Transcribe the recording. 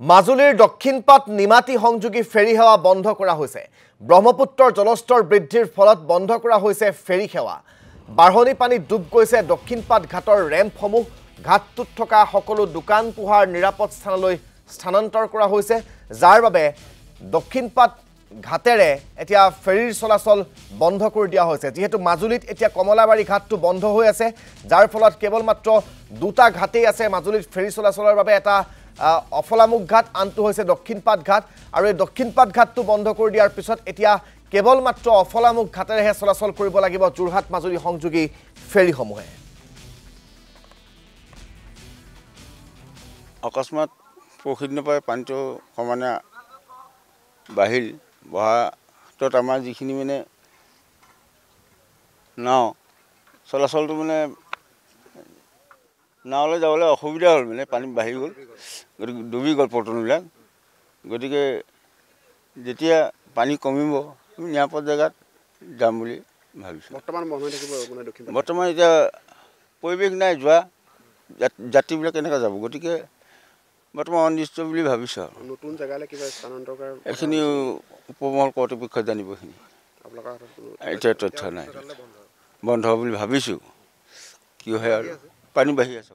মাজুলীৰ দক্ষিণপাট নিমাতী সংযোগী ফেৰী সেৱা বন্ধ কৰা হৈছে। ব্ৰহ্মপুত্ৰৰ জলস্তৰ বৃদ্ধিৰ ফলত বন্ধ কৰা হৈছে ফেৰী সেৱা। বাঢ়নী পানীত ডুব গৈছে দক্ষিণপাট ঘাটৰ ৰেম্পসমূহ। ঘাটটোত থকা সকলো দোকান পোহাৰ নিৰাপদ স্থানলৈ স্থানান্তৰ কৰা হৈছে, যাৰ বাবে দক্ষিণপাট ঘাটেৰে এতিয়া ফেৰীৰ চলাচল বন্ধ কৰি দিয়া হৈছে। যেহেতু মাজুলীত এতিয়া কমলাবাৰী ঘাটটো বন্ধ হৈ আছে, যাৰ ফলত কেৱল মাত্ৰ দুটা ঘাটেই আছে মাজুলীত ফেৰী চলাচলৰ বাবে। এটা অফলামুখ ঘাট, আনটো হৈছে দক্ষিণপাট ঘাট। আৰু এই দক্ষিণপাট ঘাটটো বন্ধ কৰি দিয়াৰ পিছত এতিয়া কেৱল মাত্ৰ অফলামুখ ঘাটেৰেহে চলাচল কৰিব লাগিব যোৰহাট মাজুলী সংযোগী ফেৰীসমূহে। অকস্মাত প্ৰসিদ্ধ পাই পানীটো সমানে বাঢ়িল। বহাটোত আমাৰ যিখিনি মানে নাও চলাচলটো মানে নাৱলৈ যাবলৈ অসুবিধা হ'ল, মানে পানী বাঢ়ি গ'ল, গতিকে ডুবি গ'ল পটনবিলাক। গতিকে যেতিয়া পানী কমিব আমি নিৰাপদ জেগাত যাম বুলি ভাবিছোঁ। বৰ্তমান এতিয়া পৰিৱেশ নাই, যোৱা যাত্ৰীবিলাক কেনেকৈ যাব, গতিকে বৰ্তমান অনিৰ্দিষ্ট বুলি ভাবিছোঁ। আৰু নতুন জেগালৈ কিবা স্থানান্তৰ কৰা এইখিনি উপমহল কৰ্তৃপক্ষই জানিব। এইখিনি এতিয়া তথ্য নাই, বন্ধ বুলি ভাবিছোঁ। কি হয় আৰু পানী বাঢ়ি আছে।